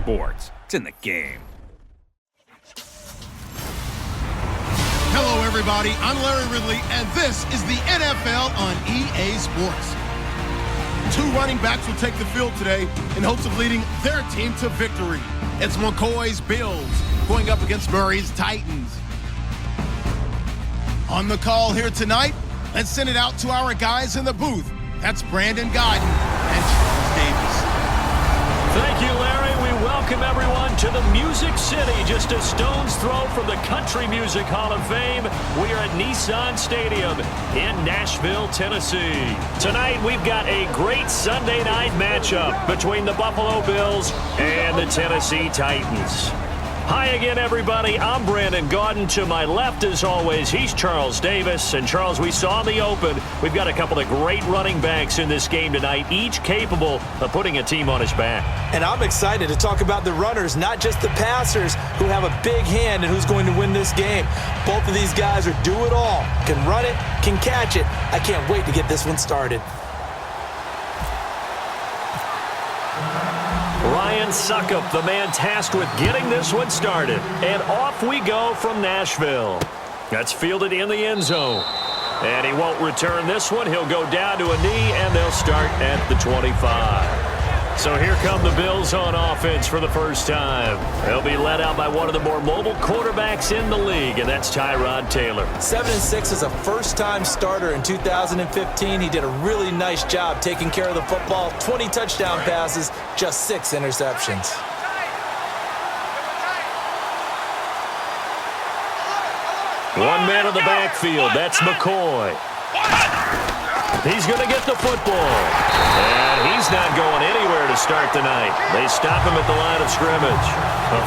Sports. It's in the game. Hello, everybody. I'm Larry Ridley, and this is the NFL on EA Sports. Two running backs will take the field today in hopes of leading their team to victory. It's McCoy's Bills going up against Murray's Titans. On the call here tonight, let's send it out to our guys in the booth. That's Brandon Godden and Charles Davis. Thank you, Larry. We welcome everyone to the Music City, just a stone's throw from the Country Music Hall of Fame. We are at Nissan Stadium in Nashville, Tennessee. Tonight, we've got a great Sunday night matchup between the Buffalo Bills and the Tennessee Titans. Hi again, everybody. I'm Brandon Gaudin. To my left, as always, he's Charles Davis. And, Charles, we saw in the open, we've got a couple of great running backs in this game tonight, each capable of putting a team on his back. And I'm excited to talk about the runners, not just the passers, who have a big hand and who's going to win this game. Both of these guys are do-it-all. Can run it, can catch it. I can't wait to get this one started. Ryan Suckup, the man tasked with getting this one started. And off we go from Nashville. That's fielded in the end zone. And he won't return this one. He'll go down to a knee, and they'll start at the 25. So here come the Bills on offense for the first time. They'll be led out by one of the more mobile quarterbacks in the league, and that's Tyrod Taylor. 7-6 as a first-time starter in 2015. He did a really nice job taking care of the football. 20 touchdown passes, just 6 interceptions. One man in the backfield. That's McCoy. He's going to get the football. And he's not going anywhere to start the night. They stop him at the line of scrimmage.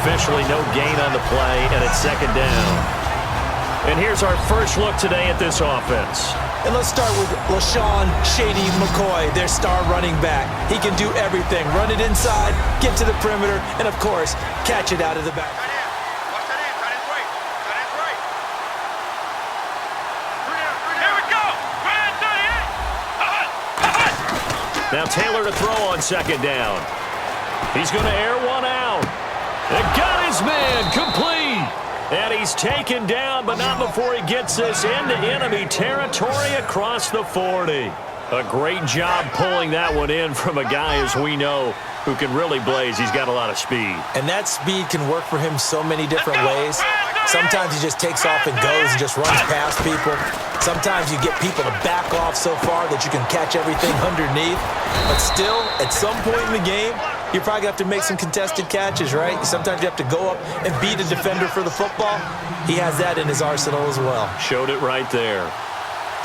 Officially no gain on the play, and it's second down. And here's our first look today at this offense. And let's start with LaShawn Shady McCoy, their star running back. He can do everything. Run it inside, get to the perimeter, and, of course, catch it out of the back. Now Taylor to throw on second down. He's going to air one out. And got his man complete. And he's taken down, but not before he gets this into enemy territory across the 40. A great job pulling that one in from a guy, as we know, who can really blaze. He's got a lot of speed. And that speed can work for him so many different ways. Sometimes he just takes off and goes and just runs past people. Sometimes you get people to back off so far that you can catch everything underneath. But still, at some point in the game, you probably have to make some contested catches, right? Sometimes you have to go up and beat a defender for the football. He has that in his arsenal as well. Showed it right there.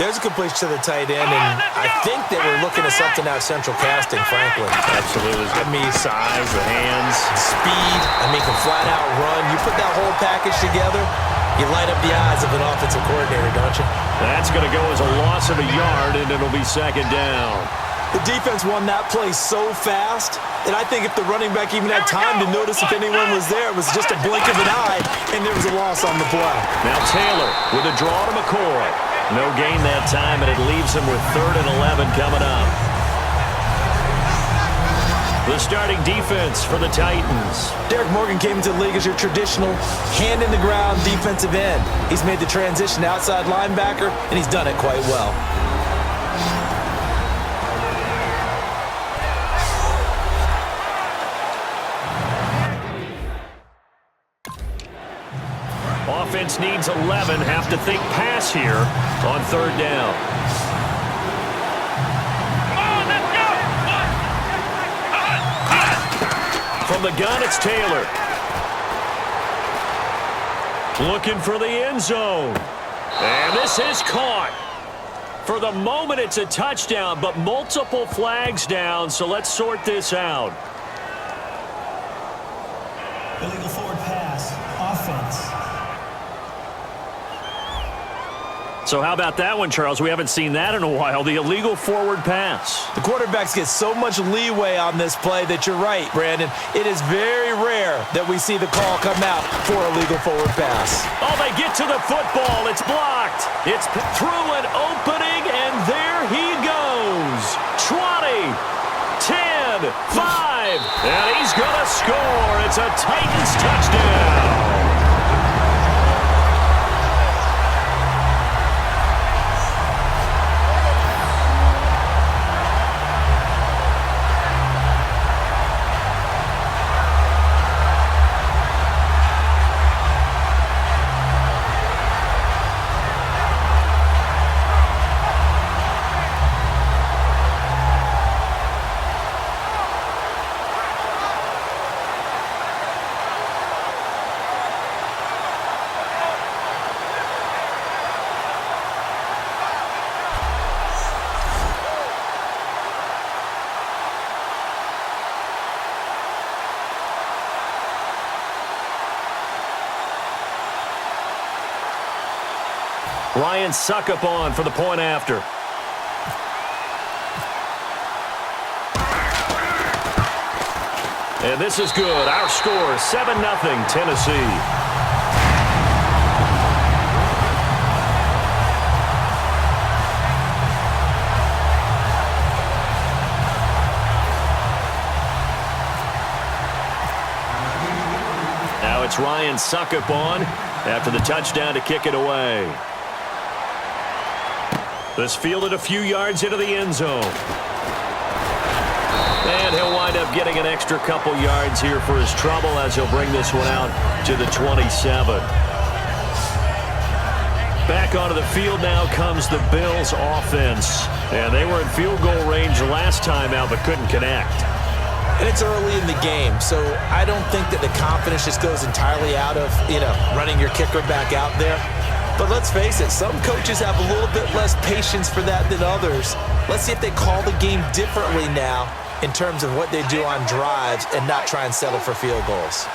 There's a completion to the tight end, and I think that we're looking at something out of central casting, frankly. Absolutely. I mean, size, the hands. Speed. I mean, can flat out run. You put that whole package together, you light up the eyes of an offensive coordinator, don't you? That's going to go as a loss of a yard, and it'll be second down. The defense won that play so fast that I think if the running back even had time to notice if anyone was there, it was just a blink of an eye, and there was a loss on the play. Now Taylor with a draw to McCoy. No gain that time, and it leaves him with 3rd and 11 coming up. The starting defense for the Titans. Derek Morgan came into the league as your traditional hand-in-the-ground defensive end. He's made the transition to outside linebacker, and he's done it quite well. Offense needs 11. Have to think pass here on 3rd down. From the gun, it's Taylor. Looking for the end zone. And this is caught. For the moment, it's a touchdown, but multiple flags down, so let's sort this out. Illegal forward pass. Offense. So how about that one, Charles? We haven't seen that in a while, the illegal forward pass. The quarterbacks get so much leeway on this play that you're right, Brandon. It is very rare that we see the call come out for a legal forward pass. Oh, they get to the football. It's blocked. It's through an opening, and there he goes. 20, 10, 5, and he's He's going to score. It's a Titans touchdown. Ryan Suckup on for the point after. And this is good. Our score, 7-0 Tennessee. Now it's Ryan Suckup on after the touchdown to kick it away. This fielded a few yards into the end zone. And he'll wind up getting an extra couple yards here for his trouble as he'll bring this one out to the 27. Back onto the field now comes the Bills offense. And they were in field goal range last time out but couldn't connect. And it's early in the game, so I don't think that the confidence just goes entirely out of, running your kicker back out there. But let's face it, some coaches have a little bit less patience for that than others. Let's see if they call the game differently now in terms of what they do on drives and not try and settle for field goals.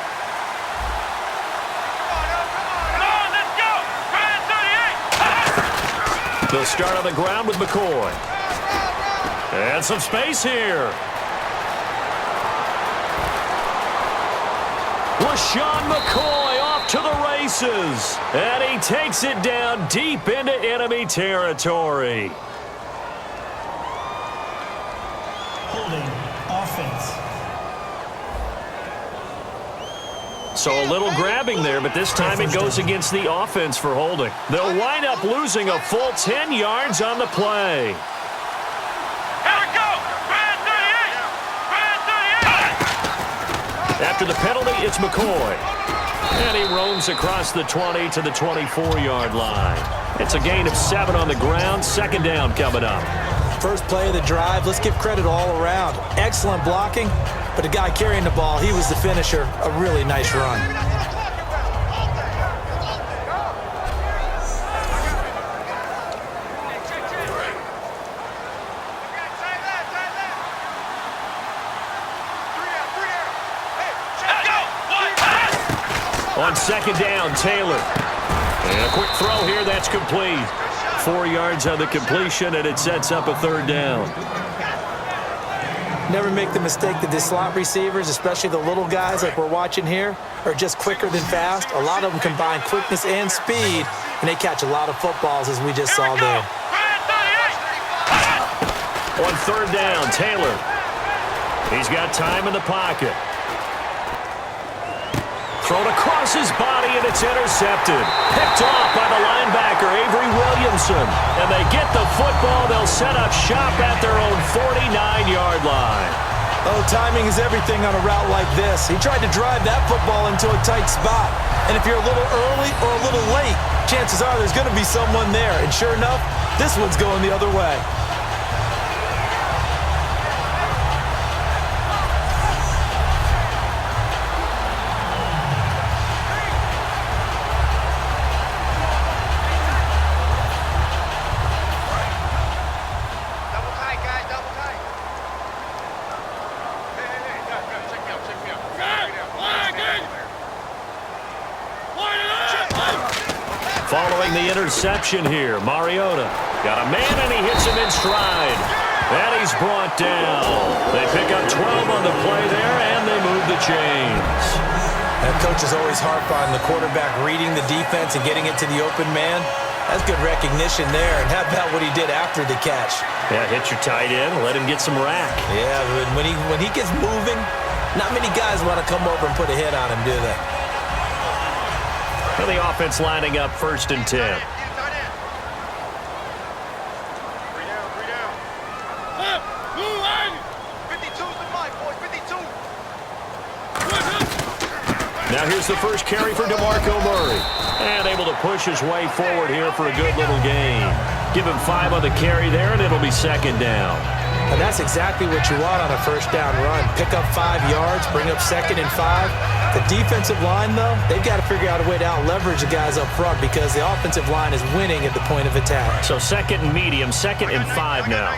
They'll start on the ground with McCoy. And some space here. LaShawn McCoy off to the races. And he takes it down deep into enemy territory. Holding offense. So a little grabbing there, but this time it goes against the offense for holding. They'll wind up losing a full 10 yards on the play. After the penalty, it's McCoy. And he roams across the 20 to the 24-yard line. It's a gain of 7 on the ground. Second down coming up. First play of the drive, let's give credit all around. Excellent blocking, but the guy carrying the ball, he was the finisher. A really nice run. On second down, Taylor. And a quick throw here, that's complete. 4 yards on the completion, and it sets up a third down. Never make the mistake that the slot receivers, especially the little guys like we're watching here, are just quicker than fast. A lot of them combine quickness and speed, and they catch a lot of footballs, as we just saw there. On third down, Taylor. He's got time in the pocket. Thrown across his body, and it's intercepted. Picked off by the linebacker, Avery Williamson. And they get the football. They'll set up shop at their own 49-yard line. Oh, timing is everything on a route like this. He tried to drive that football into a tight spot. And if you're a little early or a little late, chances are there's going to be someone there. And sure enough, this one's going the other way. Following the interception here, Mariota got a man and he hits him in stride. And he's brought down. They pick up 12 on the play there, and they move the chains. That coach is always harp on the quarterback reading the defense and getting it to the open man. That's good recognition there. And how about what he did after the catch? Yeah, hit your tight end and let him get some rack. Yeah, but when he gets moving, not many guys want to come over and put a hit on him, do they? And the offense lining up 1st and 10. Now here's the first carry for DeMarco Murray. And able to push his way forward here for a good little gain. Give him 5 on the carry there, and it'll be 2nd down. And that's exactly what you want on a 1st down run. Pick up 5 yards, bring up 2nd and 5. The defensive line, though, they've got to figure out a way to out-leverage the guys up front because the offensive line is winning at the point of attack. So 2nd and medium, 2nd and 5 now.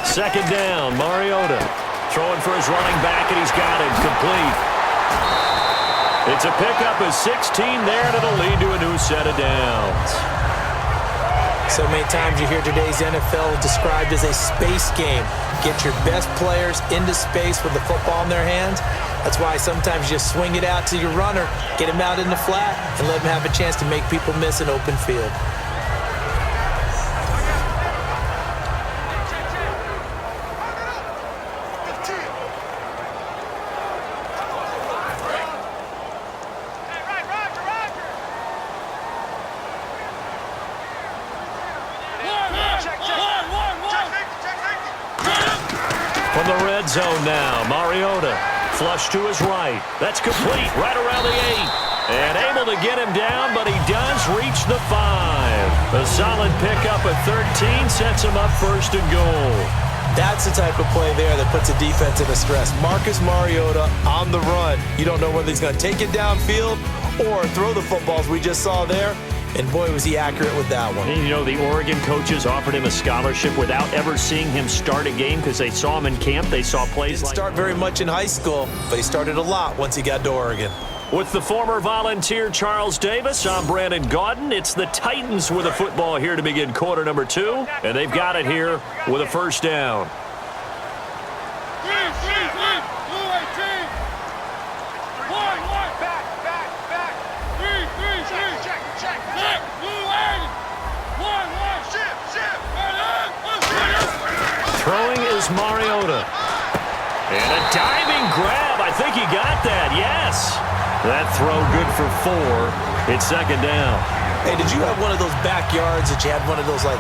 Second down, Mariota throwing for his running back, and he's got it complete. It's a pickup of 16 there, and it'll lead to a new set of downs. So many times you hear today's NFL described as a space game. Get your best players into space with the football in their hands. That's why sometimes you just swing it out to your runner, get him out in the flat, and let him have a chance to make people miss an open field. From the red zone now, Mariota flush to his right. That's complete right around the 8. And able to get him down, but he does reach the 5. A solid pickup of 13 sets him up 1st and goal. That's the type of play there that puts a defense in a stress. Marcus Mariota on the run. You don't know whether he's going to take it downfield or throw the footballs we just saw there. And boy, was he accurate with that one. And you know, the Oregon coaches offered him a scholarship without ever seeing him start a game because they saw him in camp. They saw plays Didn't start very much in high school, but he started a lot once he got to Oregon. With the former Volunteer Charles Davis, I'm Brandon Gaudin. It's the Titans with a football here to begin quarter number 2, and they've got it here with a 1st down. Throwing is Mariota. And a diving grab. I think he got that, yes. That throw good for 4. It's 2nd down. Hey, did you have one of those backyards that you had one of those, like,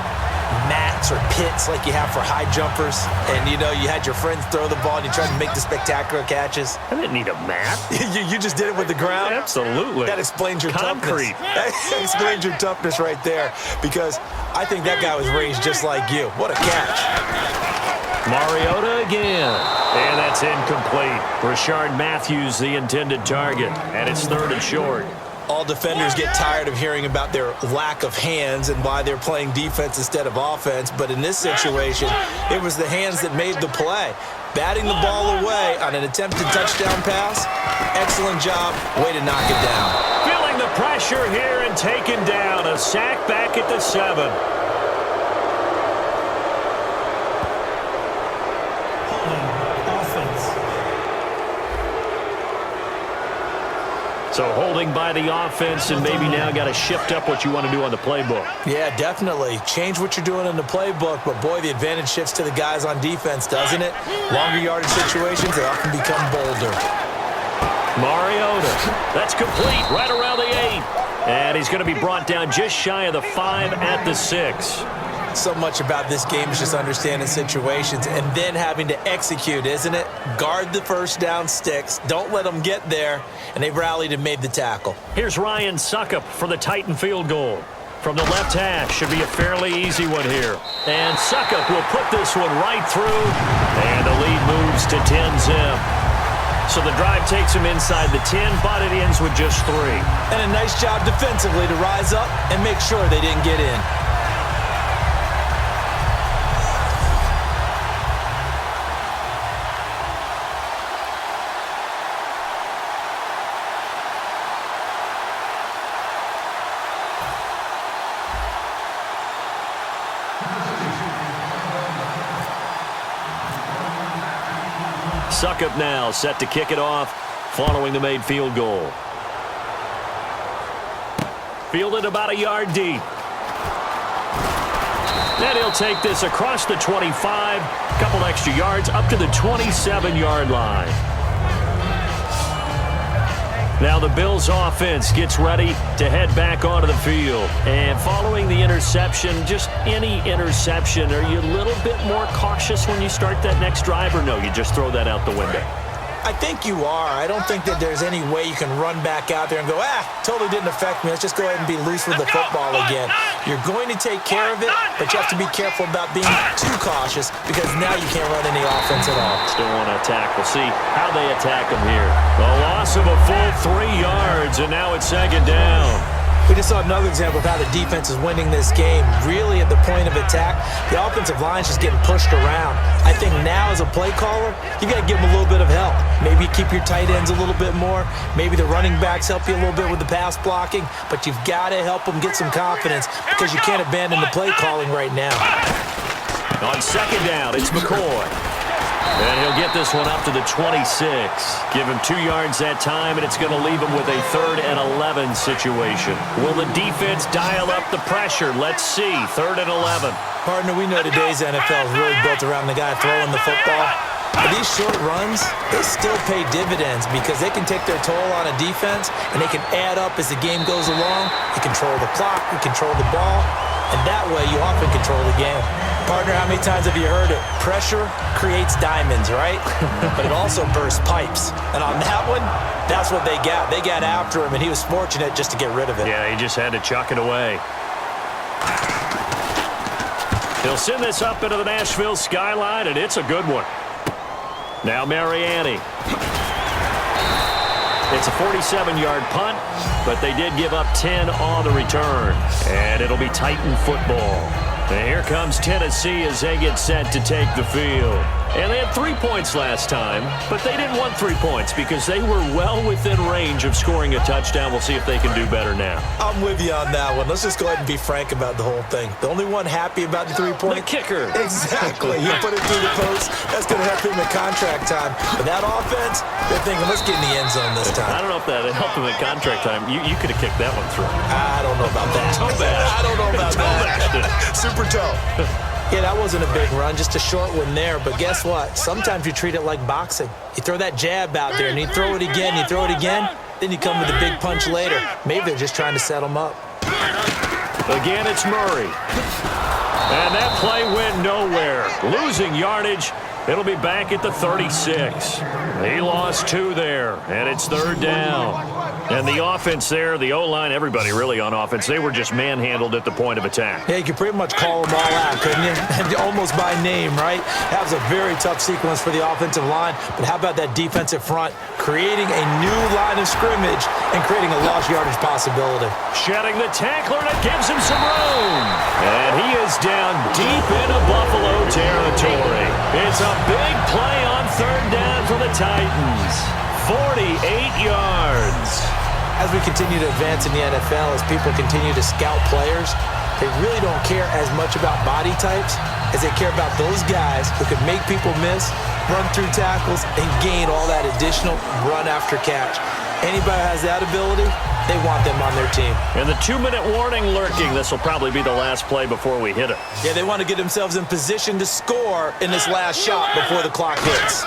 mats or pits like you have for high jumpers? And, you know, you had your friends throw the ball and you tried to make the spectacular catches? I didn't need a mat. you just did it with the ground? Absolutely. That explains your concrete. Toughness. That explains your toughness right there because I think that guy was raised just like you. What a catch. Mariota again. And that's incomplete. Rashard Matthews, the intended target. And it's 3rd and short. All defenders get tired of hearing about their lack of hands and why they're playing defense instead of offense. But in this situation, it was the hands that made the play. Batting the ball away on an attempted touchdown pass. Excellent job. Way to knock it down. Feeling the pressure here and taken down. A sack back at the 7. So holding by the offense, and maybe now got to shift up what you want to do on the playbook. Yeah, definitely. Change what you're doing in the playbook, but boy, the advantage shifts to the guys on defense, doesn't it? Longer yardage situations, they often become bolder. Mariota, that's complete right around the 8. And he's going to be brought down just shy of the 5 at the 6. So much about this game is just understanding situations and then having to execute, isn't it? Guard the 1st down sticks. Don't let them get there. And they rallied and made the tackle. Here's Ryan Suckup for the Titan field goal. From the left hash, should be a fairly easy one here. And Suckup will put this one right through. And the lead moves to 10-zip. So the drive takes him inside the 10, but it ends with just 3. And a nice job defensively to rise up and make sure they didn't get in. Suckup now set to kick it off following the made field goal. Fielded about a yard deep. And he'll take this across the 25, couple extra yards up to the 27-yard line. Now the Bills offense gets ready to head back onto the field. And following the interception, just any interception, are you a little bit more cautious when you start that next drive, or no, you just throw that out the window? I think you are. I don't think that there's any way you can run back out there and go, totally didn't affect me. Let's just go ahead and be loose with the football again. You're going to take care of it, but you have to be careful about being too cautious because now you can't run any offense at all. Still want to attack. We'll see how they attack them here. A loss of a full 3 yards, and now it's second down. We just saw another example of how the defense is winning this game. Really, at the point of attack, the offensive line's just getting pushed around. I think now, as a play caller, you got to give them a little bit of help. Maybe keep your tight ends a little bit more. Maybe the running backs help you a little bit with the pass blocking. But you've got to help them get some confidence because you can't abandon the play calling right now. On second down, it's McCoy. And he'll get this one up to the 26. Give him 2 yards that time, and it's going to leave him with a 3rd and 11 situation. Will the defense dial up the pressure? Let's see. 3rd and 11. Partner, we know today's NFL is really built around the guy throwing the football. But these short runs, they still pay dividends because they can take their toll on a defense, and they can add up as the game goes along. You control the clock, you control the ball, and that way you often control the game. Partner, how many times have you heard it? Pressure creates diamonds, right? But it also bursts pipes. And on that one, that's what they got. They got after him, and he was fortunate just to get rid of it. Yeah, he just had to chuck it away. He'll send this up into the Nashville skyline, and it's a good one. Now Mariani. It's a 47-yard punt, but they did give up 10 on the return. And it'll be Titan football. And here comes Tennessee as they get set to take the field. And they had 3 points last time, but they didn't want 3 points because they were well within range of scoring a touchdown. We'll see if they can do better now. I'm with you on that one. Let's just go ahead and be frank about the whole thing. The only one happy about the 3-point? The kicker. Exactly. You put it through the post. That's going to help him in contract time. But that offense, they're thinking, let's get in the end zone this time. I don't know if that helped him in contract time. You could have kicked that one through. I don't know about that. I don't know about that. Super toe. Yeah, that wasn't a big run, just a short one there. But guess what? Sometimes you treat it like boxing. You throw that jab out there, and you throw it again, you throw it again, then you come with a big punch later. Maybe they're just trying to set them up. Again, it's Murray. And that play went nowhere. Losing yardage. It'll be back at the 36. He lost 2 there, and it's 3rd down. And the offense there, the O-line, everybody really on offense, they were just manhandled at the point of attack. Yeah, you could pretty much call them all out, couldn't you? Almost by name, right? That was a very tough sequence for the offensive line. But how about that defensive front? Creating a new line of scrimmage and creating a lost yardage possibility. Shedding the tackler, and it gives him some room. And he is down deep into Buffalo territory. It's a big play on 3rd down for the Titans. 48 yards. As we continue to advance in the NFL, as people continue to scout players, they really don't care as much about body types as they care about those guys who can make people miss, run through tackles, and gain all that additional run after catch. Anybody who has that ability, they want them on their team. And the 2-minute warning lurking. This will probably be the last play before we hit it. Yeah, they want to get themselves in position to score in this last shot before the clock hits.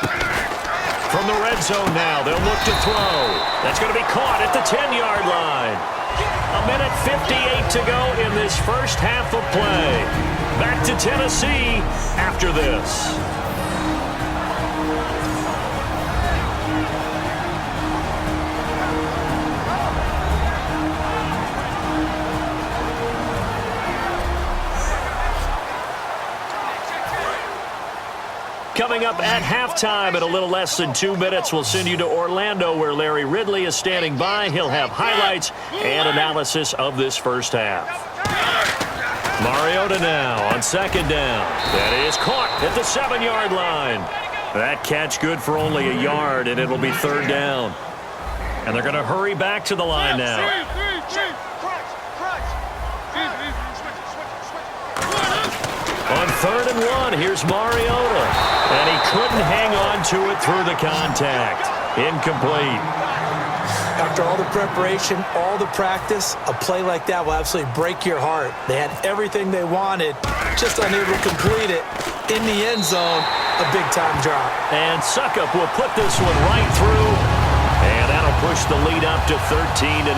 From the red zone now, they'll look to throw. That's going to be caught at the 10-yard line. 1:58 to go in this first half of play. Back to Tennessee after this. Coming up at halftime in a little less than 2 minutes, we'll send you to Orlando where Larry Ridley is standing by. He'll have highlights and analysis of this first half. Mariota now on 2nd down. That is caught at the 7-yard line. That catch good for only a yard, and it'll be 3rd down. And they're going to hurry back to the line now. On 3rd and 1, here's Mariota. And he couldn't hang on to it through the contact. Incomplete. After all the preparation, all the practice, a play like that will absolutely break your heart. They had everything they wanted, just unable to complete it. In the end zone, a big-time drop. And Suckup will put this one right through, and that'll push the lead up to 13-0.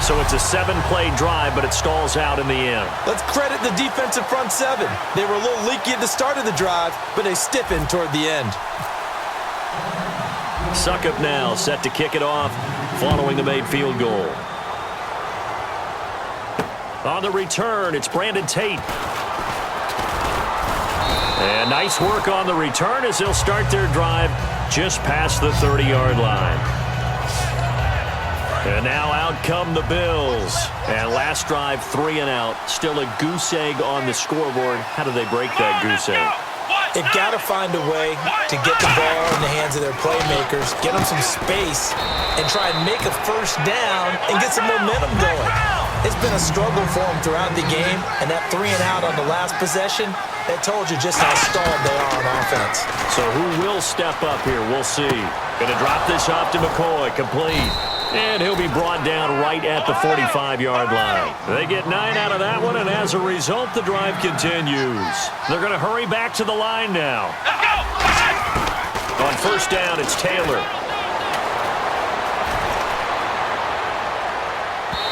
So it's a 7-play drive, but it stalls out in the end. Let's credit the defensive front seven. They were a little leaky at the start of the drive, but they stiffened toward the end. Suckup now set to kick it off following the made field goal. On the return, it's Brandon Tate. And nice work on the return as they'll start their drive just past the 30-yard line. And now out come the Bills. And last drive, 3 and out. Still a goose egg on the scoreboard. How do they break that goose egg? They've got to find a way to get the ball in the hands of their playmakers, get them some space, and try and make a first down and get some momentum going. It's been a struggle for them throughout the game, and that 3 and out on the last possession, that told you just how stalled they are on offense. So who will step up here? We'll see. Going to drop this off to McCoy, complete. And he'll be brought down right at the 45-yard line. They get 9 out of that one, and as a result, the drive continues. They're going to hurry back to the line now. On first down, it's Taylor.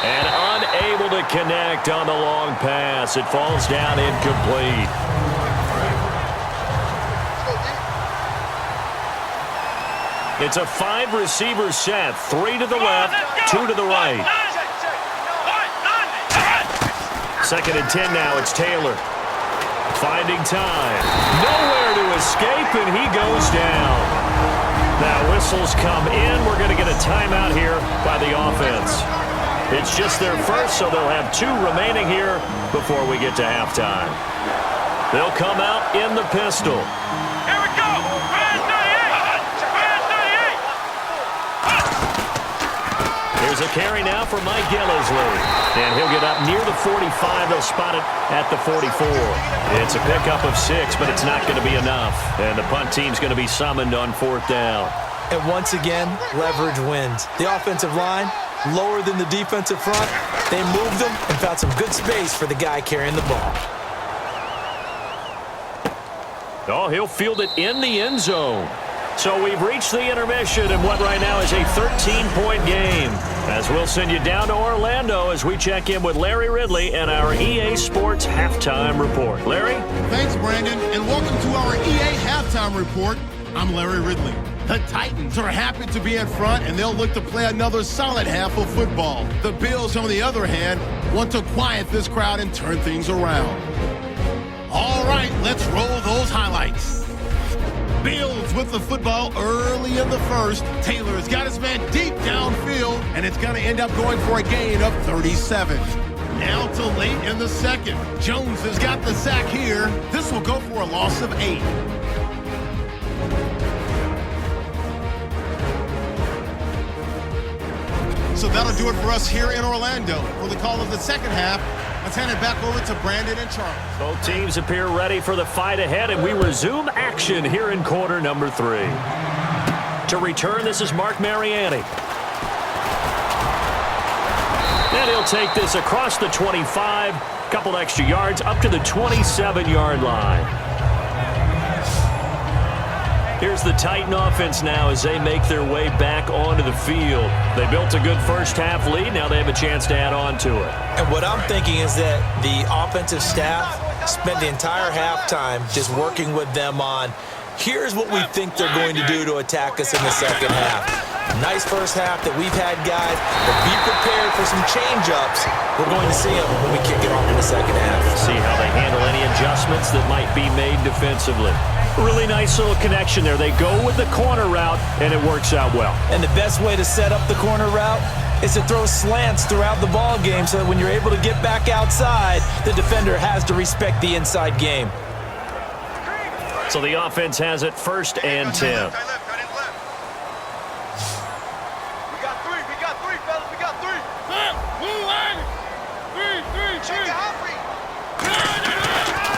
And unable to connect on the long pass. It falls down incomplete. It's a 5-receiver set. 3 to the left, 2 to the right. Second and 10 now. It's Taylor. Finding time. Nowhere to escape, and he goes down. Now whistles come in. We're going to get a timeout here by the offense. It's just their first, so they'll have 2 remaining here before we get to halftime. They'll come out in the pistol. Here we go. Here's a carry now for Mike Gillisley. And he'll get up near the 45. They'll spot it at the 44. It's a pickup of 6, but it's not going to be enough. And the punt team's going to be summoned on 4th down. And once again, leverage wins. The offensive line, lower than the defensive front. They moved them and found some good space for the guy carrying the ball. Oh, he'll field it in the end zone. So we've reached the intermission in what right now is a 13-point game. As we'll send you down to Orlando as we check in with Larry Ridley and our EA Sports Halftime Report. Larry? Thanks, Brandon, and welcome to our EA Halftime Report. I'm Larry Ridley. The Titans are happy to be in front, and they'll look to play another solid half of football. The Bills, on the other hand, want to quiet this crowd and turn things around. All right, let's roll those highlights. Bills with the football early in the first. Taylor's got his man deep downfield, and it's going to end up going for a gain of 37. Now to late in the second. Jones has got the sack here. This will go for a loss of 8. So that'll do it for us here in Orlando. For the call of the second half, let's hand it back over to Brandon and Charles. Both teams appear ready for the fight ahead, and we resume action here in quarter number 3. To return, this is Mark Mariani. And he'll take this across the 25, couple extra yards, up to the 27-yard line. Here's the Titan offense now as they make their way back onto the field. They built a good first-half lead. Now they have a chance to add on to it. And what I'm thinking is that the offensive staff spent the entire halftime just working with them on, here's what we think they're going to do to attack us in the second half. Nice first half that we've had, guys, but be prepared for some change-ups. We're going to see them when we kick it off in the second half. See how they handle any adjustments that might be made defensively. Really nice little connection there. They go with the corner route, and it works out well. And the best way to set up the corner route is to throw slants throughout the ball game so that when you're able to get back outside, the defender has to respect the inside game. So the offense has it 1st and 10.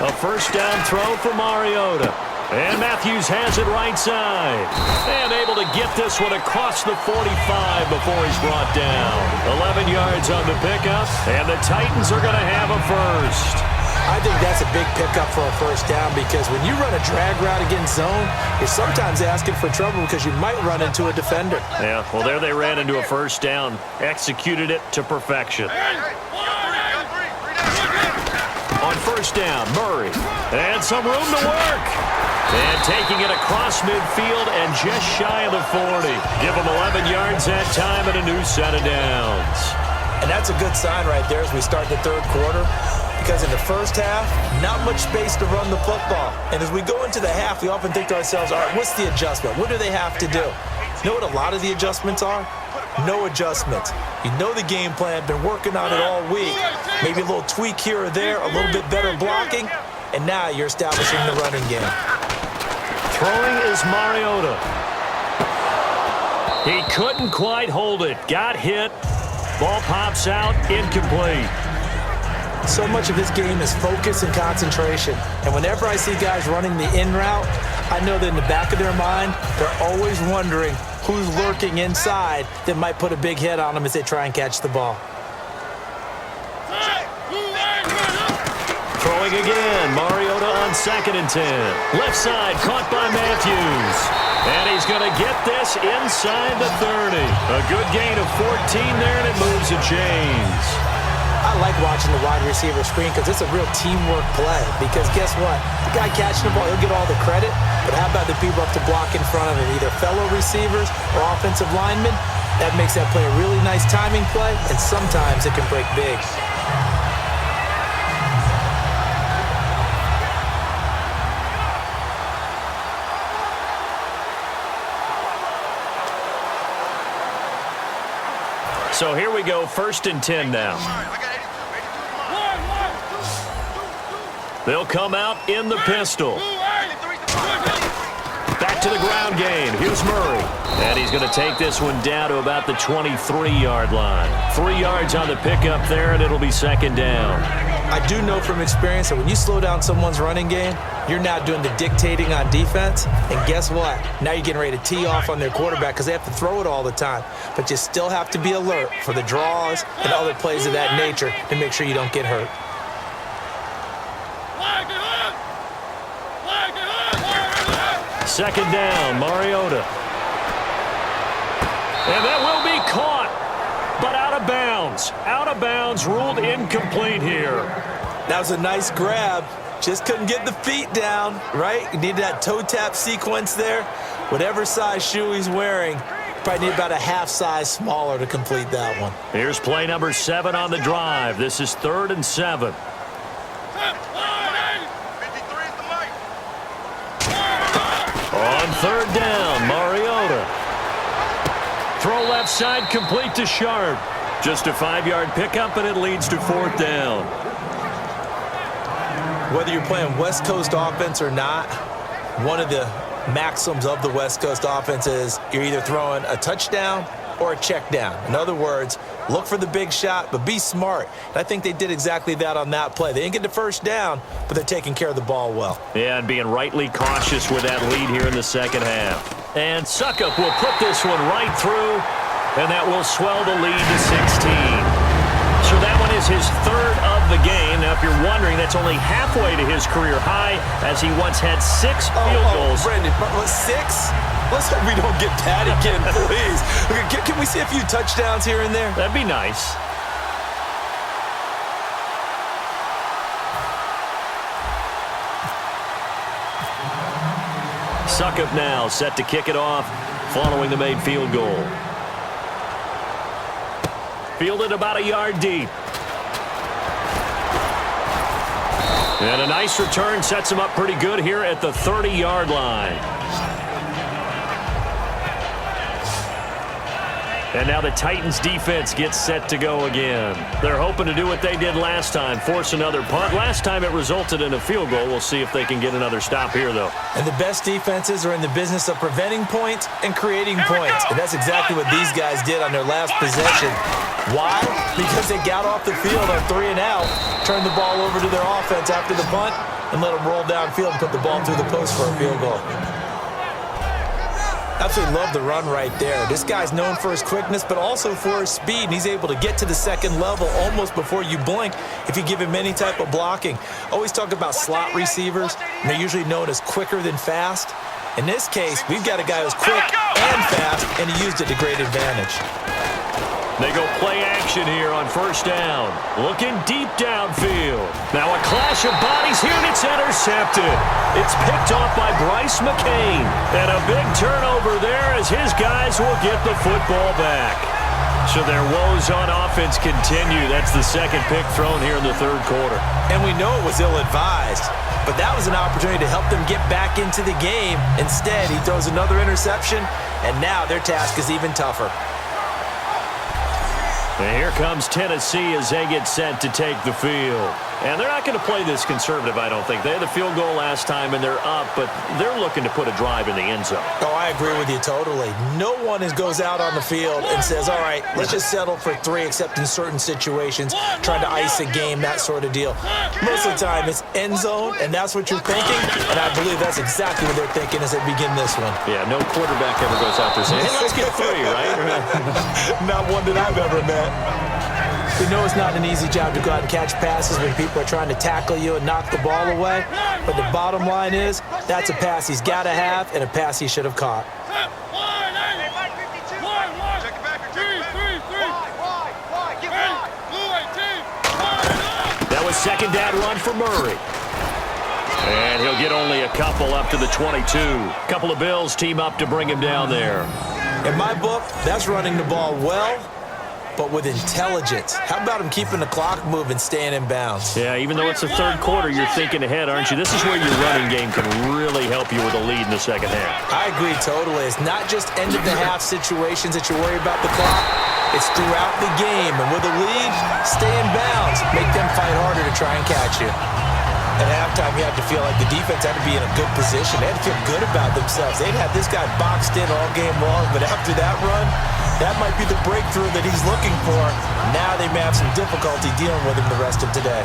A first down throw for Mariota. And Matthews has it right side. And able to get this one across the 45 before he's brought down. 11 yards on the pickup, and the Titans are going to have a first. I think that's a big pickup for a first down because when you run a drag route against zone, you're sometimes asking for trouble because you might run into a defender. Yeah, well, there they ran into a first down. Executed it to perfection. On first down, Murray. And some room to work. And taking it across midfield and just shy of the 40. Give them 11 yards that time and a new set of downs. And that's a good sign right there as we start the third quarter. Because in the first half, not much space to run the football. And as we go into the half, we often think to ourselves, all right, what's the adjustment? What do they have to do? You know what a lot of the adjustments are? No adjustments. You know the game plan, been working on it all week. Maybe a little tweak here or there, a little bit better blocking, and now you're establishing the running game. Throwing is Mariota. He couldn't quite hold it. Got hit. Ball pops out, incomplete. So much of this game is focus and concentration. And whenever I see guys running the in route, I know that in the back of their mind, they're always wondering who's lurking inside that might put a big hit on them as they try and catch the ball. Throwing again. Mariota on 2nd and 10. Left side caught by Matthews. And he's going to get this inside the 30. A good gain of 14 there, and it moves the chains. I like watching the wide receiver screen because it's a real teamwork play. Because guess what? The guy catching the ball, he'll get all the credit. But how about the people up to block in front of him, either fellow receivers or offensive linemen? That makes that play a really nice timing play, and sometimes it can break big. So here we go, 1st and 10 now. They'll come out in the pistol. Back to the ground game. Here's Murray. And he's going to take this one down to about the 23-yard line. 3 yards on the pickup there, and it'll be 2nd down. I do know from experience that when you slow down someone's running game, you're now doing the dictating on defense. And guess what? Now you're getting ready to tee off on their quarterback because they have to throw it all the time. But you still have to be alert for the draws and other plays of that nature to make sure you don't get hurt. Second down, Mariota. And that will be caught, but out of bounds. Out of bounds, ruled incomplete here. That was a nice grab. Just couldn't get the feet down, right? You need that toe tap sequence there. Whatever size shoe he's wearing, probably need about a half size smaller to complete that one. Here's play number 7 on the drive. This is 3rd and 7. On 3rd down, Mariota. Throw left side, complete to Sharp. Just a 5-yard pickup, and it leads to 4th down. Whether you're playing West Coast offense or not, one of the maxims of the West Coast offense is you're either throwing a touchdown or a check down. In other words, look for the big shot, but be smart. And I think they did exactly that on that play. They didn't get the first down, but they're taking care of the ball well. Yeah, and being rightly cautious with that lead here in the second half. And Suckup will put this one right through, and that will swell the lead to 16. So that one is his 3rd of the game. Now, if you're wondering, that's only halfway to his career high, as he once had 6 field goals. Brandon, 6? Let's hope we don't get that again, please. Can we see a few touchdowns here and there? That'd be nice. Suckup now set to kick it off following the made field goal. Fielded about a yard deep. And a nice return sets him up pretty good here at the 30-yard line. And now the Titans defense gets set to go again. They're hoping to do what they did last time, force another punt. Last time it resulted in a field goal. We'll see if they can get another stop here, though. And the best defenses are in the business of preventing points and creating points. And that's exactly what these guys did on their last possession. Why? Because they got off the field on 3 and out, turned the ball over to their offense after the punt, and let him roll downfield and put the ball through the post for a field goal. Absolutely love the run right there. This guy's known for his quickness, but also for his speed, and he's able to get to the second level almost before you blink if you give him any type of blocking. Always talk about slot receivers, and they're usually known as quicker than fast. In this case, we've got a guy who's quick and fast, and he used it to great advantage. They go play action here on first down. Looking deep downfield. Now a clash of bodies here, and it's intercepted. It's picked off by Bryce McCain. And a big turnover there as his guys will get the football back. So their woes on offense continue. That's the second pick thrown here in the third quarter. And we know it was ill-advised, but that was an opportunity to help them get back into the game. Instead, he throws another interception, and now their task is even tougher. And here comes Tennessee as they get set to take the field. And they're not going to play this conservative, I don't think. They had the field goal last time, and they're up, but they're looking to put a drive in the end zone. Oh, I agree with you totally. No one goes out on the field and says, all right, let's just settle for 3, except in certain situations, trying to ice a game, that sort of deal. Most of the time, it's end zone, and that's what you're thinking, and I believe that's exactly what they're thinking as they begin this one. Yeah, no quarterback ever goes out there saying, hey, let's get 3, right? Not one that I've ever met. We know it's not an easy job to go out and catch passes when people are trying to tackle you and knock the ball away. But the bottom line is, that's a pass he's got to have and a pass he should have caught. That was second down run for Murray. And he'll get only a couple up to the 22. Couple of Bills team up to bring him down there. In my book, that's running the ball well, but with intelligence. How about him keeping the clock moving, staying in bounds? Yeah, even though it's the third quarter, you're thinking ahead, aren't you? This is where your running game can really help you with a lead in the second half. I agree totally. It's not just end-of-the-half situations that you worry about the clock. It's throughout the game. And with a lead, stay in bounds. Make them fight harder to try and catch you. At halftime, you had to feel like the defense had to be in a good position. They had to feel good about themselves. They'd had this guy boxed in all game long, but after that run, that might be the breakthrough that he's looking for. Now they may have some difficulty dealing with him the rest of today.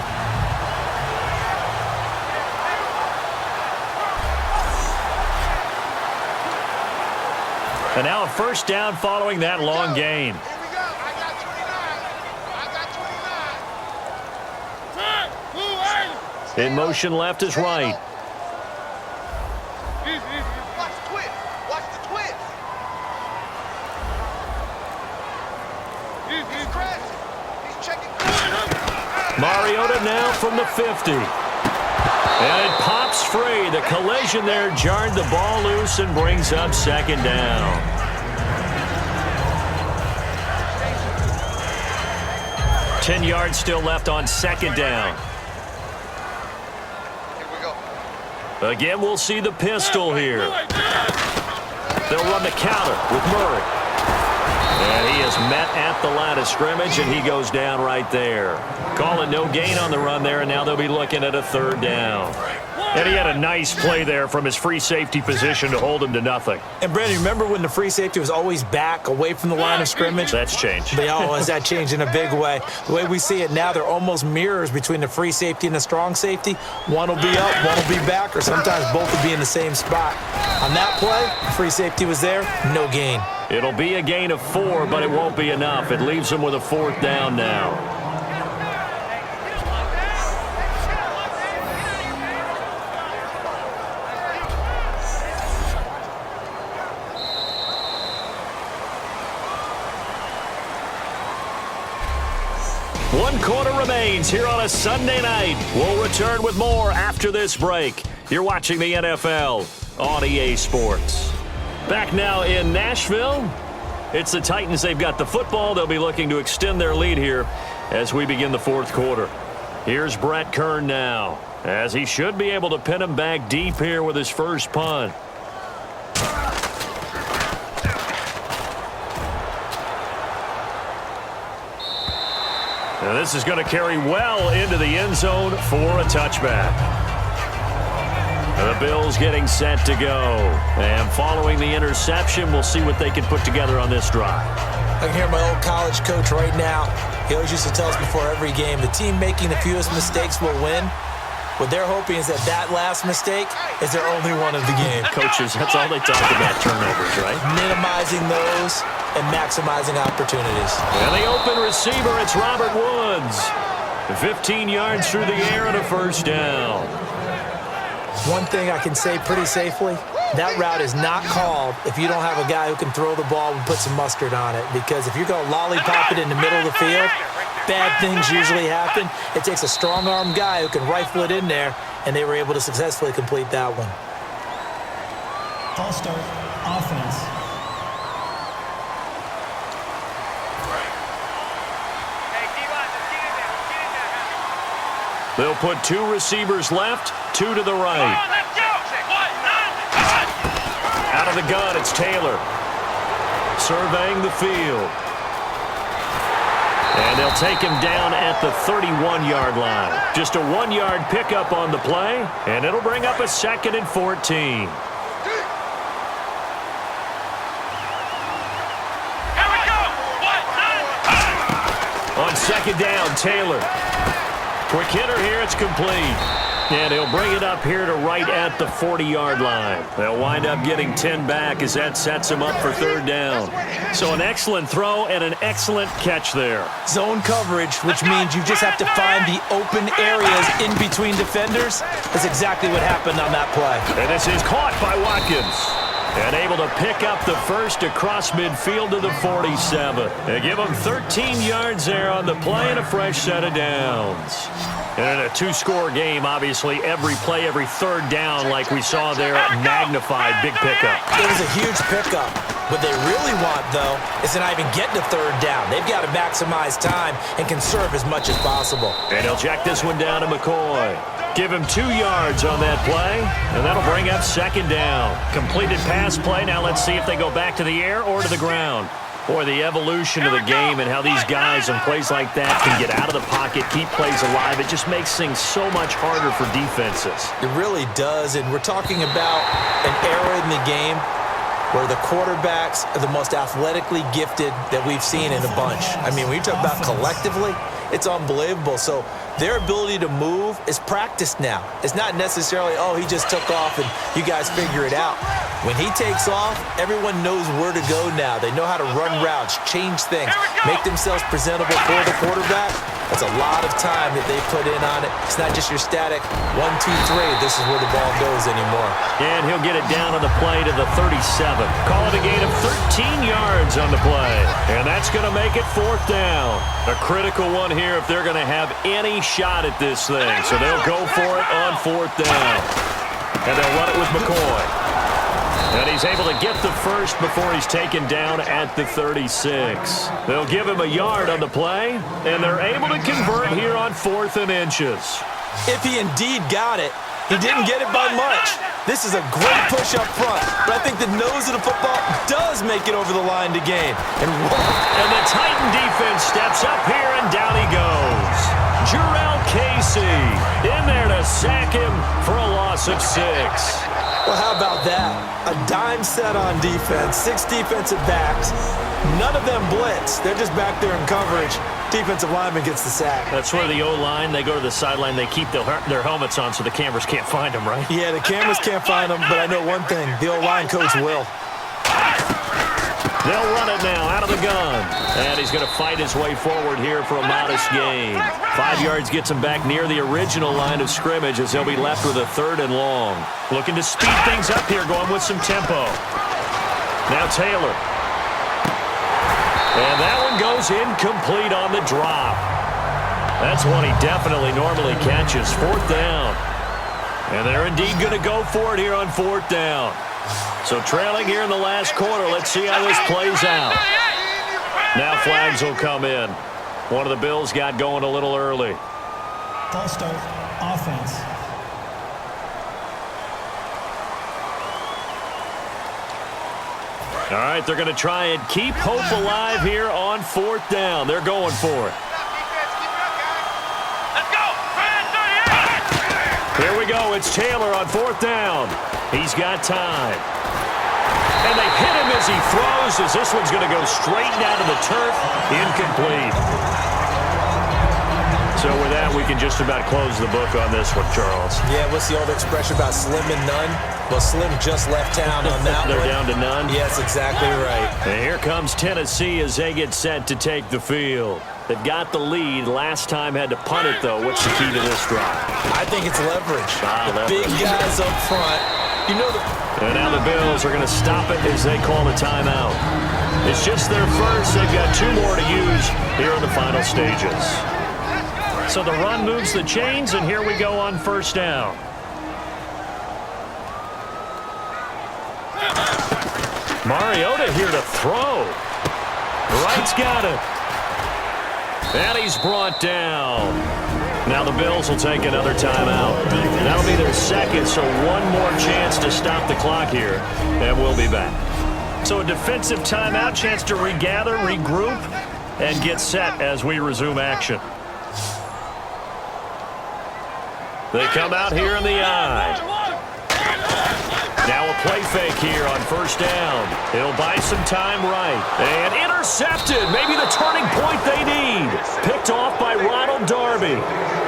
And now a first down following that long gain. In motion left is right. Watch the twist. Watch the twist. He's crashing. He's checking. Mariota now from the 50. And it pops free. The collision there jarred the ball loose and brings up second down. Ten yards still left on second down. Again, we'll see the pistol here. They'll run the counter with Murray. And he is met at the line of scrimmage, and he goes down right there. Call it no gain on the run there, and now they'll be looking at a third down. And he had a nice play there from his free safety position to hold him to nothing. And, Brandon, remember when the free safety was always back away from the line of scrimmage? That's changed. But, oh, has that changed in a big way? The way we see it now, they're almost mirrors between the free safety and the strong safety. One will be up, one will be back, or sometimes both will be in the same spot. On that play, free safety was there, no gain. It'll be a gain of 4, but it won't be enough. It leaves them with a fourth down now. One quarter remains here on a Sunday night. We'll return with more after this break. You're watching the NFL on EA Sports. Back now in Nashville. It's the Titans. They've got the football. They'll be looking to extend their lead here as we begin the fourth quarter. Here's Brett Kern now, as he should be able to pin him back deep here with his first punt. Now this is going to carry well into the end zone for a touchback. The Bills getting set to go. And following the interception, we'll see what they can put together on this drive. I can hear my old college coach right now. He always used to tell us before every game, the team making the fewest mistakes will win. What they're hoping is that last mistake is their only one of the game. Coaches, that's all they talk about, turnovers, right? Minimizing those and maximizing opportunities. And the open receiver, it's Robert Woods. 15 yards through the air and a first down. One thing I can say pretty safely, that route is not called if you don't have a guy who can throw the ball and put some mustard on it. Because if you're going to lollipop it in the middle of the field, bad things usually happen. It takes a strong-arm guy who can rifle it in there, and they were able to successfully complete that one. False start, offense. They'll put 2 receivers left, 2 to the right. Out of the gun, it's Taylor. Surveying the field. And they'll take him down at the 31-yard line. Just a 1-yard pickup on the play, and it'll bring up a 2nd and 14. On 2nd down, Taylor. Quick hitter here, it's complete. And he'll bring it up here to right at the 40-yard line. They'll wind up getting 10 back as that sets him up for 3rd down. So an excellent throw and an excellent catch there. Zone coverage, which means you just have to find the open areas in between defenders. That's exactly what happened on that play. And this is caught by Watkins. And able to pick up the first across midfield to the 47. They give him 13 yards there on the play and a fresh set of downs. And in a 2-score game, obviously, every play, every 3rd down, like we saw there, magnified, big pickup. It was a huge pickup. What they really want, though, is to not even get to 3rd down. They've got to maximize time and conserve as much as possible. And he'll check this one down to McCoy. Give him 2 yards on that play, and that'll bring up 2nd down. Completed pass play. Now let's see if they go back to the air or to the ground. Boy, the evolution of the game and how these guys on plays like that can get out of the pocket, keep plays alive, it just makes things so much harder for defenses. It really does, and we're talking about an era in the game where the quarterbacks are the most athletically gifted that we've seen in a bunch. I mean, when you talk about collectively, it's unbelievable. So their ability to move is practiced now. It's not necessarily, oh, he just took off and you guys figure it out. When he takes off, everyone knows where to go now. They know how to run routes, change things, make themselves presentable for the quarterback. That's a lot of time that they put in on it. It's not just your static 1, 2, 3. This is where the ball goes anymore. And he'll get it down on the play to the 37. Call it a gain of 13 yards on the play. And that's going to make it 4th down. A critical one here if they're going to have any shot at this thing. So they'll go for it on 4th down. And they'll run it with McCoy. And he's able to get the first before he's taken down at the 36. They'll give him a yard on the play, and they're able to convert here on 4th and inches. If he indeed got it, he didn't get it by much. This is a great push up front, but I think the nose of the football does make it over the line to gain. And the Titan defense steps up here, and down he goes. Jarrell Casey in there to sack him for a loss of 6. Well, how about that? A dime set on defense, 6 defensive backs. None of them blitz. They're just back there in coverage. Defensive lineman gets the sack. That's where the O-line, they go to the sideline, they keep their helmets on so the cameras can't find them, right? Yeah, the cameras can't find them, but I know one thing. The O-line coach will. They'll run it now out of the gun. And he's going to fight his way forward here for a modest gain. 5 yards gets him back near the original line of scrimmage as he'll be left with a 3rd and long. Looking to speed things up here, going with some tempo. Now Taylor. And that one goes incomplete on the drop. That's one he definitely normally catches. 4th down. And they're indeed going to go for it here on 4th down. So trailing here in the last quarter, let's see how this plays out. Now flags will come in. One of the Bills got going a little early. False start, offense. All right, they're going to try and keep hope alive here on 4th down. They're going for it. Here we go. It's Taylor on 4th down. He's got time. And they hit him as he throws, as this one's going to go straight down to the turf. Incomplete. So with that, we can just about close the book on this one, Charles. Yeah, what's the old expression about slim and none? Well, Slim just left town on that They're one. down to none? Yes, exactly right. And here comes Tennessee as they get set to take the field. They've got the lead. Last time had to punt it, though. What's the key to this drive? I think it's leverage. The leverage. big guys up front. You know And now the Bills are going to stop it as they call a timeout. It's just their first. They've got 2 more to use here in the final stages. So the run moves the chains, and here we go on first down. Mariota here to throw. Wright's got it. And he's brought down. Now the Bills will take another timeout. That'll be their second, so one more chance to stop the clock here, and we'll be back. So a defensive timeout, chance to regather, regroup, and get set as we resume action. They come out here in the eye. Now a play fake here on first down. He'll buy some time right. And intercepted. Maybe the turning point they need. Picked off by Ronald Darby.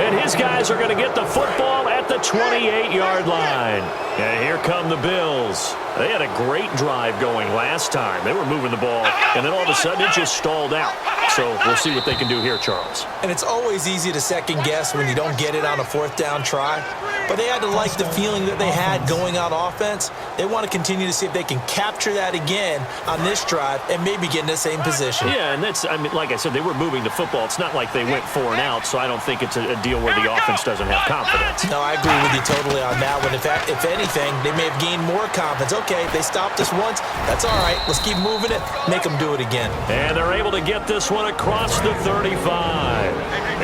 And his guys are going to get the football at the 28-yard line. And here come the Bills. They had a great drive going last time. They were moving the ball, and then all of a sudden it just stalled out. So we'll see what they can do here, Charles. And it's always easy to second guess when you don't get it on a 4th down try. But they had to like the feeling that they had going on offense. They want to continue to see if they can capture that again on this drive and maybe get in the same position. Yeah, and that's, I mean, like I said, they were moving the football. It's not like they went 4 and out, so I don't think it's a deal where the offense doesn't have confidence. No, I agree with you totally on that one. In fact, if anything, they may have gained more confidence. Okay, they stopped us once. That's all right. Let's keep moving it. Make them do it again. And they're able to get this one across the 35.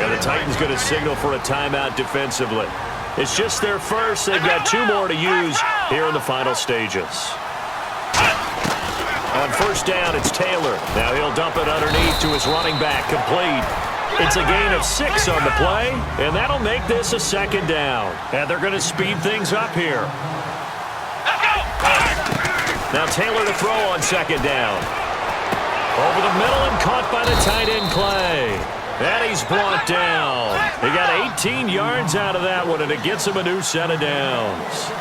And the Titans going to signal for a timeout defensively. It's just their first. They've got 2 more to use here in the final stages. On first down, it's Taylor. Now he'll dump it underneath to his running back. Complete. It's a gain of 6 on the play, and that'll make this a 2nd down. And they're going to speed things up here. Now Taylor to throw on 2nd down. Over the middle and caught by the tight end Clay. And he's brought down. He got 18 yards out of that one, and it gets him a new set of downs.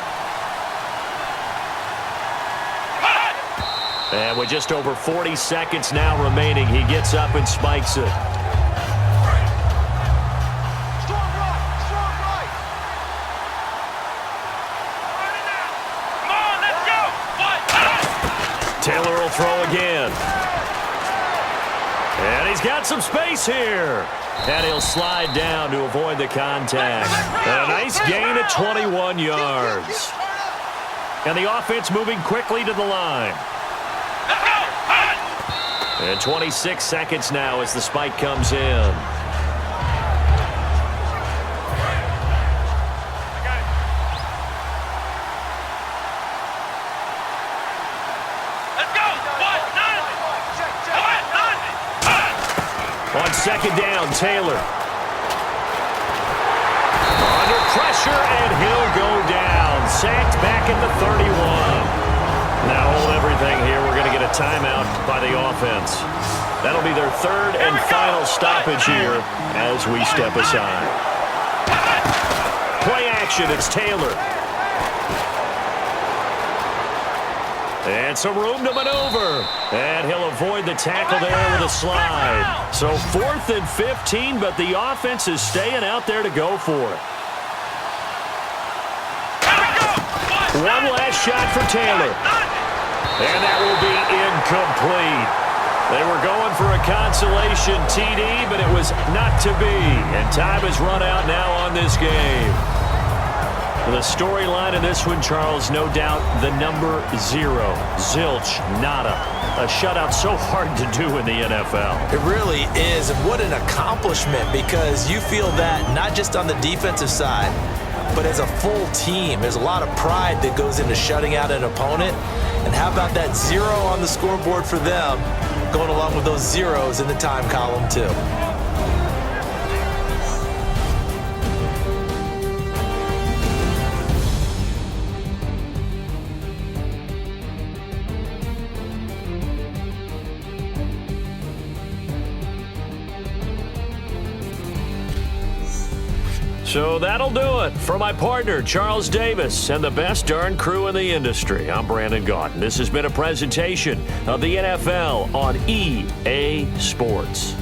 And with just over 40 seconds now remaining, he gets up and spikes it. Strong right, strong right. Come on, let's go. Taylor will throw again. And he's got some space here. And he'll slide down to avoid the contact. And a nice gain at 21 yards. And the offense moving quickly to the line. And 26 seconds now as the spike comes in. On 2nd down, Taylor. Under pressure, and he'll go down. Sacked back at the 31. Now hold everything here. We're going to get a timeout by the offense. That'll be their 3rd and final stoppage here as we step aside. Play action, it's Taylor. And some room to maneuver. And he'll avoid the tackle there with a slide. So 4th and 15, but the offense is staying out there to go for it. One last shot for Taylor. And that will be incomplete. They were going for a consolation TD, but it was not to be. And time has run out now on this game. The storyline in this one, Charles, no doubt the number 0. Zilch, nada. A shutout so hard to do in the NFL. It really is, and what an accomplishment, because you feel that not just on the defensive side, but as a full team. There's a lot of pride that goes into shutting out an opponent. And how about that 0 on the scoreboard for them, going along with those zeros in the time column too. So that'll do it. For my partner, Charles Davis, and the best darn crew in the industry, I'm Brandon Gaudin. This has been a presentation of the NFL on EA Sports.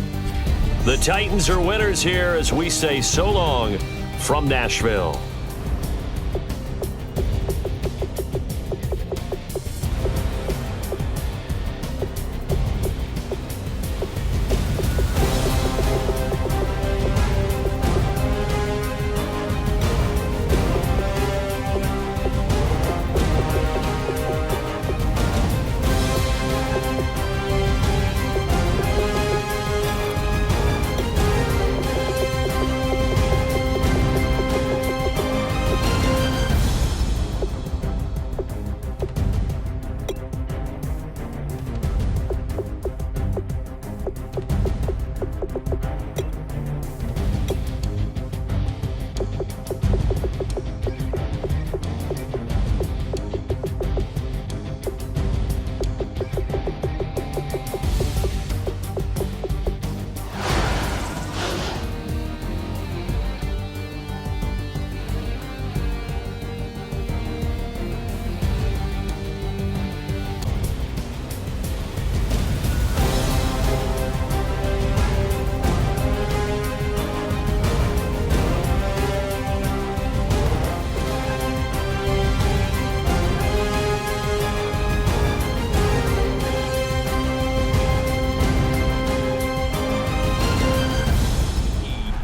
The Titans are winners here as we say so long from Nashville.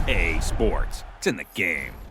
EA Sports. It's in the game.